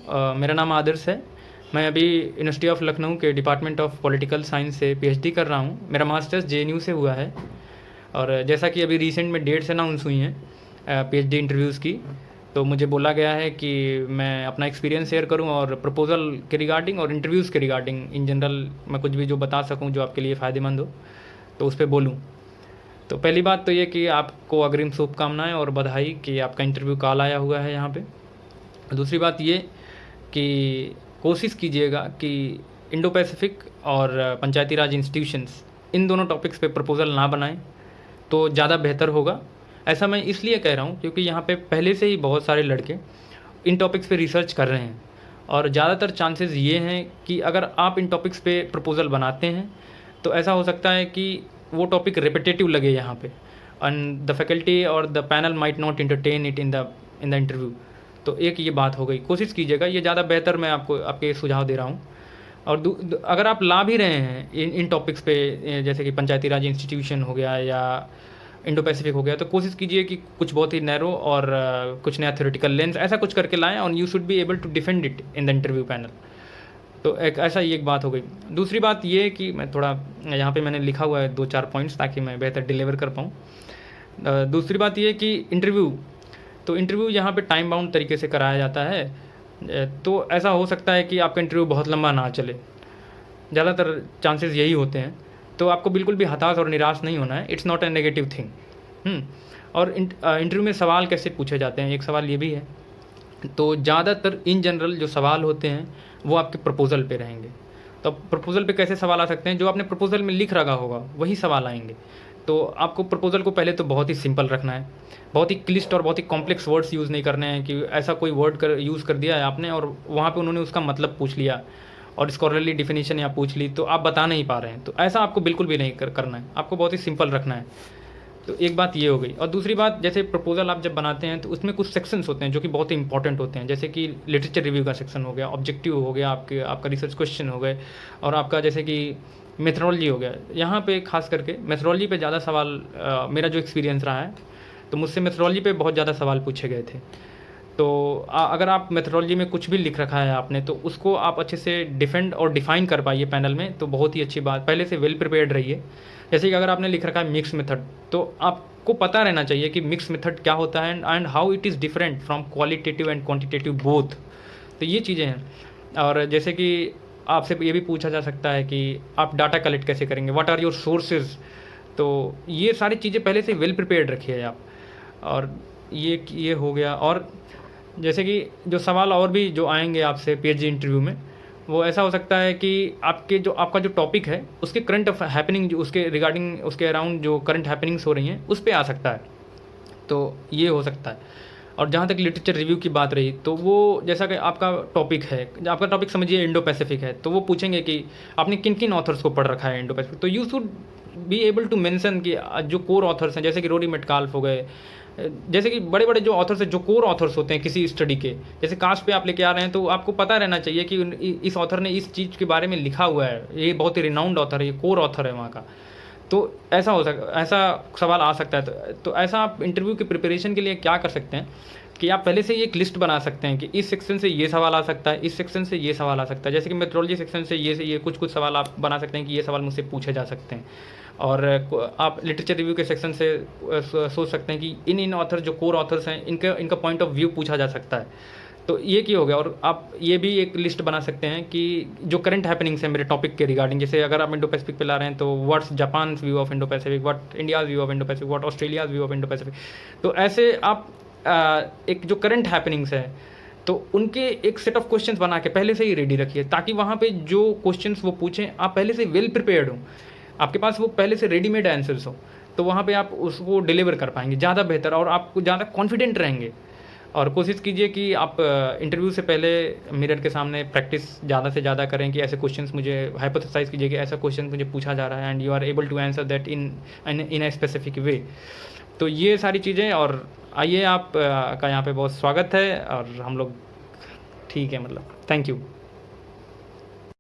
मेरा नाम आदर्श है। मैं अभी यूनिवर्सिटी ऑफ लखनऊ के डिपार्टमेंट ऑफ पॉलिटिकल साइंस से पीएचडी कर रहा हूँ। मेरा मास्टर्स जेएनयू से हुआ है और जैसा कि अभी रिसेंट में डेट्स अनाउंस हुई हैं पीएचडी इंटरव्यूज़ की, तो मुझे बोला गया है कि मैं अपना एक्सपीरियंस शेयर करूं और प्रपोज़ल के रिगार्डिंग और इंटरव्यूज़ के रिगार्डिंग इन जनरल मैं कुछ भी जो बता सकूं जो आपके लिए फ़ायदेमंद हो, तो उस पर बोलूँ। तो पहली बात तो ये कि आपको अग्रिम शुभकामनाएं और बधाई कि आपका इंटरव्यू कॉल आया हुआ है यहाँ पे। दूसरी बात ये कि कोशिश कीजिएगा कि इंडो पैसिफिक और पंचायती राज इंस्टीट्यूशंस इन दोनों टॉपिक्स पे प्रपोज़ल ना बनाएं तो ज़्यादा बेहतर होगा। ऐसा मैं इसलिए कह रहा हूँ क्योंकि यहाँ पे पहले से ही बहुत सारे लड़के इन टॉपिक्स पे रिसर्च कर रहे हैं और ज़्यादातर चांसेस ये हैं कि अगर आप इन टॉपिक्स पे प्रपोज़ल बनाते हैं तो ऐसा हो सकता है कि वो टॉपिक रिपीटेटिव लगे यहाँ पे एंड द फैकल्टी और the panel might not entertain it in the interview. तो एक ये बात हो गई, कोशिश कीजिएगा, ये ज़्यादा बेहतर मैं आपको आपके सुझाव दे रहा हूँ। और अगर आप ला भी रहे हैं इन टॉपिक्स पे जैसे कि पंचायती राज इंस्टीट्यूशन हो गया या इंडो पैसिफिक हो गया, तो कोशिश कीजिए कि कुछ बहुत ही नैरो और कुछ नया थ्योरेटिकल लेंस ऐसा कुछ करके लाएं और you should be able to defend it in the interview panel. तो एक ऐसा ही एक बात हो गई। दूसरी बात ये कि मैं थोड़ा यहाँ पे मैंने लिखा हुआ है 2-4 पॉइंट्स ताकि मैं बेहतर डिलीवर कर पाऊँ। दूसरी बात ये कि इंटरव्यू यहाँ पे टाइम बाउंड तरीके से कराया जाता है, तो ऐसा हो सकता है कि आपका इंटरव्यू बहुत लंबा ना चले, ज़्यादातर चांसेस यही होते हैं। तो आपको बिल्कुल भी हताश और निराश नहीं होना है, it's not a negative thing. और इंटरव्यू में सवाल कैसे पूछे जाते हैं, एक सवाल ये भी है। तो ज़्यादातर इन जनरल जो सवाल होते हैं वो आपके प्रपोज़ल पे रहेंगे। तो प्रपोज़ल पे कैसे सवाल आ सकते हैं, जो आपने प्रपोज़ल में लिख रखा होगा वही सवाल आएंगे। तो आपको प्रपोज़ल को पहले तो बहुत ही सिंपल रखना है, बहुत ही क्लिष्ट और बहुत ही कॉम्प्लेक्स वर्ड्स यूज़ नहीं करने हैं कि ऐसा कोई वर्ड यूज़ कर दिया है आपने और वहाँ पे उन्होंने उसका मतलब पूछ लिया और स्कॉलरली डिफिनीशन या पूछ ली तो आप बता नहीं पा रहे हैं। तो ऐसा आपको बिल्कुल भी नहीं करना है, आपको बहुत ही सिंपल रखना है। तो एक बात ये हो गई। और दूसरी बात, जैसे प्रपोज़ल आप जब बनाते हैं तो उसमें कुछ सेक्शंस होते हैं जो कि बहुत ही इंपॉर्टेंट होते हैं, जैसे कि लिटरेचर रिव्यू का सेक्शन हो गया, ऑब्जेक्टिव हो गया, आपका रिसर्च क्वेश्चन हो गए, और आपका जैसे कि मेथोडोलॉजी हो गया। यहाँ पे खास करके मेथोडोलॉजी पे ज़्यादा सवाल, मेरा जो एक्सपीरियंस रहा है तो मुझसे मेथोडोलॉजी पे बहुत ज़्यादा सवाल पूछे गए थे। तो अगर आप मेथोडोलॉजी में कुछ भी लिख रखा है आपने तो उसको आप अच्छे से डिफेंड और डिफ़ाइन कर पाइए पैनल में, तो बहुत ही अच्छी बात, पहले से वेल प्रिपेयर्ड रहिए। जैसे कि अगर आपने लिख रखा है मिक्स मेथड, तो आपको पता रहना चाहिए कि मिक्स मेथड क्या होता है and how it is different from qualitative and quantitative both. तो ये चीज़ें हैं। और जैसे कि आपसे ये भी पूछा जा सकता है कि आप डाटा कलेक्ट कैसे करेंगे, व्हाट आर योर सोर्सेज। तो ये सारी चीज़ें पहले से वेल प्रिपेयर्ड रखिए आप। और ये हो गया। और जैसे कि जो सवाल और भी जो आएंगे आपसे पीएचडी इंटरव्यू में, वो ऐसा हो सकता है कि आपका जो टॉपिक है उसके करंट हैपनिंग, जो उसके रिगार्डिंग, उसके अराउंड जो करंट हैपनिंग्स हो रही हैं उस पे आ सकता है। तो ये हो सकता है। और जहाँ तक लिटरेचर रिव्यू की बात रही, तो वो जैसा कि आपका टॉपिक समझिए इंडो पैसिफिक है, तो वो पूछेंगे कि आपने किन किन ऑथर्स को पढ़ रखा है इंडो पैसिफिक। तो you should be able to mention कि जो कोर ऑथर्स हैं, जैसे कि रोरी मेटकाल्फ हो गए, जैसे कि बड़े बड़े जो ऑथर्स हैं, जो कोर ऑथर्स होते हैं किसी स्टडी के, जैसे कास्ट पे आप लेके आ रहे हैं तो आपको पता रहना चाहिए कि इस ऑथर ने इस चीज़ के बारे में लिखा हुआ है, ये बहुत ही रिनाउंड ऑथर है, ये कोर ऑथर है वहाँ का। तो ऐसा सवाल आ सकता है। तो ऐसा आप इंटरव्यू की प्रिपरेशन के लिए क्या कर सकते हैं कि आप पहले से ही एक लिस्ट बना सकते हैं कि इस सेक्शन से ये सवाल आ सकता है, इस सेक्शन से ये सवाल आ सकता है। जैसे कि मेथोडोलॉजी सेक्शन से ये कुछ सवाल आप बना सकते हैं कि ये सवाल मुझसे पूछे जा सकते हैं। और आप लिटरेचर रिव्यू के सेक्शन से सोच सकते हैं कि इन ऑथर जो कोर ऑथर्स हैं इनका पॉइंट ऑफ व्यू पूछा जा सकता है। तो ये क्या हो गया। और आप ये भी एक लिस्ट बना सकते हैं कि जो करंट हैपनिंग्स हैं मेरे टॉपिक के रिगार्डिंग, जैसे अगर आप इंडो पैसिफिक पे ला रहे हैं तो what's Japan view of Indo Pacific, what India's view of Indo Pacific, what Australia's view of Indo Pacific. तो ऐसे आप एक जो करंट हैपनिंग्स है तो उनके एक सेट ऑफ क्वेश्चंस बना के पहले से ही रेडी रखिए, ताकि वहाँ पे जो क्वेश्चंस वो पूछें आप पहले से वेल प्रिपेयर्ड हो, आपके पास वो पहले से रेडीमेड आंसर्स हो, तो वहाँ पे आप उसको डिलीवर कर पाएंगे ज़्यादा बेहतर और आप ज़्यादा कॉन्फिडेंट रहेंगे। और कोशिश कीजिए कि आप इंटरव्यू से पहले मिरर के सामने प्रैक्टिस ज़्यादा से ज़्यादा करें कि ऐसे क्वेश्चंस मुझे हाइपोथेसाइज कीजिए कि ऐसा क्वेश्चन मुझे पूछा जा रहा है and you are able to answer that in a specific way. तो ये सारी चीज़ें। और आइए, आप का यहाँ पे बहुत स्वागत है और हम लोग ठीक है, मतलब थैंक यू।